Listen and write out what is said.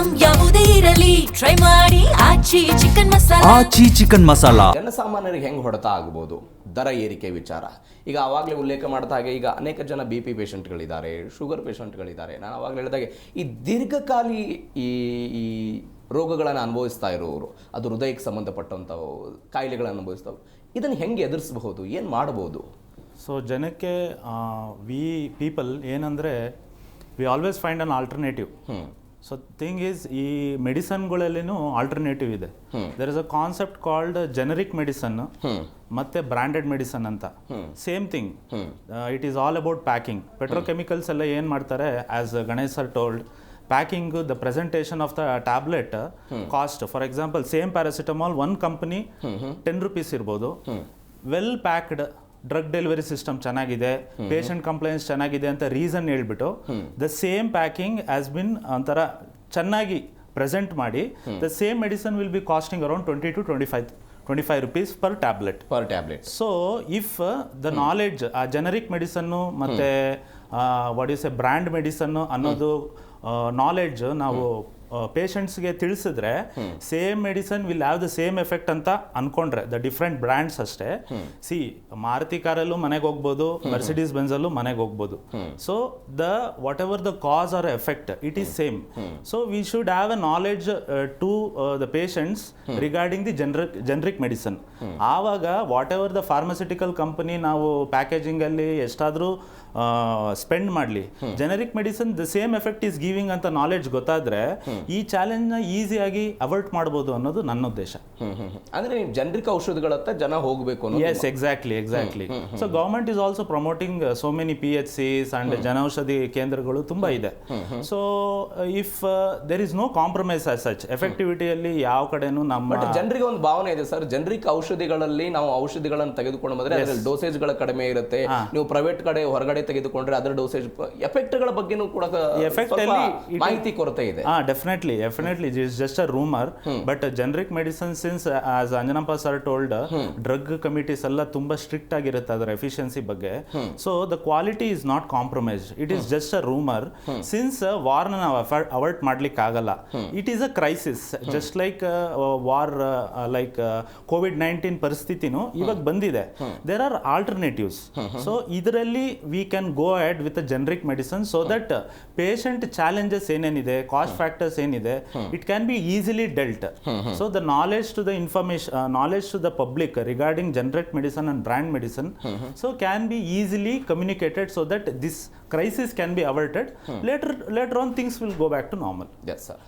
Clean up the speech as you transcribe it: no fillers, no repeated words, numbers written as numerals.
Item ಯಾವುದೇ ಇರಲಿ try ಮಾಡಿ ಆಚಿ ಚಿಕನ್ ಮಸಾಲಾ. ಆಚಿ ಚಿಕನ್ ಮಸಾಲಾ ಜನಸಾಮಾನ್ಯರಿಗೆ ಹೆಂಗೆ ಹೊಡೆತ ಆಗ್ಬೋದು ದರ ಏರಿಕೆ ವಿಚಾರ. ಈಗ ಆವಾಗಲೇ ಉಲ್ಲೇಖ ಮಾಡ್ತಾ ಹಾಗೆ ಈಗ ಅನೇಕ ಜನ ಬಿ ಪಿ ಪೇಷಂಟ್ಗಳಿದ್ದಾರೆ, ಶುಗರ್ ಪೇಷಂಟ್ಗಳಿದ್ದಾರೆ. ನಾನು ಆವಾಗಲೇ ಹೇಳಿದಾಗೆ ಈ ದೀರ್ಘಕಾಲಿ ಈ ರೋಗಗಳನ್ನು ಅನುಭವಿಸ್ತಾ ಇರೋರು, ಅದು ಹೃದಯಕ್ಕೆ ಸಂಬಂಧಪಟ್ಟಂಥವು ಕಾಯಿಲೆಗಳನ್ನು ಅನುಭವಿಸ್ತವೆ, ಇದನ್ನು ಹೆಂಗೆ ಎದುರಿಸಬಹುದು, ಏನು ಮಾಡ್ಬೋದು? ಸೊ ಜನಕ್ಕೆ ವಿ ಪೀಪಲ್ ಏನಂದರೆ we always find an alternative. So thing is ಈ ಮೆಡಿಸನ್ಗಳಲ್ಲಿನೂ ಆಲ್ಟರ್ನೇಟಿವ್ ಇದೆ. There is a concept called generic medicine ಮತ್ತೆ ಬ್ರಾಂಡೆಡ್ ಮೆಡಿಸನ್ ಅಂತ. Same thing, it is all about packing. Petrochemicals ಎಲ್ಲ ಏನು ಮಾಡ್ತಾರೆ, as Ganesh sir told, packing the presentation of the tablet cost. For example same paracetamol one company 10 rupees ಇರ್ಬೋದು. Well packed drug delivery system ಚೆನ್ನಾಗಿದೆ, patient complaints ಚೆನ್ನಾಗಿದೆ ಅಂತ reason ಹೇಳ್ಬಿಟ್ಟು the same packing has been ಒಂಥರ ಚೆನ್ನಾಗಿ ಪ್ರೆಸೆಂಟ್ ಮಾಡಿ the same medicine will be costing around 20 to 25 rupees per tablet. So if the knowledge ಆ generic ಮೆಡಿಸನ್ನು ಮತ್ತು ವಾಟ್ ಈಸ್ ಎ ಬ್ರ್ಯಾಂಡ್ ಮೆಡಿಸನ್ನು ಅನ್ನೋದು ನಾಲೆಡ್ಜ್ ನಾವು ಪೇಷಂಟ್ಸ್ಗೆ ತಿಳಿಸಿದ್ರೆ same medicine will have the same effect ಅಂತ ಅನ್ಕೊಂಡ್ರೆ ದ ಡಿಫ್ರೆಂಟ್ ಬ್ರ್ಯಾಂಡ್ಸ್ ಅಷ್ಟೇ. ಸಿ ಮಾರುತಿ ಕಾರಲ್ಲೂ ಮನೆಗೆ ಹೋಗ್ಬೋದು, ಮರ್ಸಿಡೀಸ್ ಬೆಂಜಲ್ಲೂ ಮನೆಗೆ ಹೋಗ್ಬೋದು. So the whatever the cos or effect it is same. So we should have a knowledge to the patients regarding the generic medicine. ಆವಾಗ whatever the pharmaceutical company ನಾವು ಪ್ಯಾಕೇಜಿಂಗಲ್ಲಿ ಎಷ್ಟಾದರೂ ಸ್ಪೆಂಡ್ ಮಾಡಲಿ, generic medicine the same effect is giving ಅಂತ knowledge ಗೊತ್ತಾದ್ರೆ ಈ ಚಾಲೆಂಜ್ನ ಈಸಿಯಾಗಿ avoid ಮಾಡ್ಬೋದು ಅನ್ನೋದು ನನ್ನ ಉದ್ದೇಶ. ಅಂದ್ರೆ ನೀವು ಜನರಿಕ್ ಔಷಧಿಗಳತ್ತ ಜನ ಹೋಗಬೇಕು. Yes, exactly. So government is also promoting so many PHCs and Janaushadhi ಕೇಂದ್ರಗಳು ತುಂಬಾ ಇದೆ. So if there is no compromise as such, ಎಫೆಕ್ಟಿವಿಟಿಯಲ್ಲಿ ಯಾವ ಕಡೆನೂ ನಮ್ಮ ಜನರಿಗೆ ಒಂದು ಭಾವನೆ ಇದೆ ಸರ್, ಜನರಿಕ್ ಔಷಧಿಗಳಲ್ಲಿ ನಾವು ಔಷಧಿಗಳನ್ನು ತೆಗೆದುಕೊಂಡು ಬಂದ್ರೆ ಅದರಲ್ಲಿ ಡೋಸೇಜ್ಗಳ ಕಡಿಮೆ ಇರುತ್ತೆ. ನೀವು ಪ್ರೈವೇಟ್ ಕಡೆ ಹೊರಗಡೆ ತೆಗೆದುಕೊಂಡ್ರೆ ಅದರ ಡೋಸೇಜ್ ಎಫೆಕ್ಟ್ಗಳ ಬಗ್ಗೆನೂ ಕೂಡ ಮಾಹಿತಿ ಕೊರತೆ ಇದೆ. Definitely, it is just a rumor. But generic medicine, since as Anjanappa sir told, drug committees ಎಲ್ಲ ತುಂಬಾ ಸ್ಟ್ರಿಕ್ಟ್ ಆಗಿರುತ್ತೆ ಅದರ ಎಫಿಷಿಯನ್ಸಿ ಬಗ್ಗೆ. So the quality is not compromised. It is just a rumour. Since ವಾರ್ನ ನಾವು ಅವಾಯ್ಡ್ ಮಾಡ್ಲಿಕ್ಕೆ ಆಗಲ್ಲ. It is a crisis, just like war, like COVID-19 ಪರಿಸ್ಥಿತಿನೂ ಇವಾಗ ಬಂದಿದೆ. There are alternatives. ಸೊ ಇದರಲ್ಲಿ we can go ahead with a generic medicine so that patient challenges ಏನೇನಿದೆ, cost factors ಏನಿದೆ, it can be easily dealt. So the knowledge to the information, knowledge to the public regarding generic medicine and brand medicine so can be easily communicated so that this crisis can be averted. Later on things will go back to normal. Yes sir.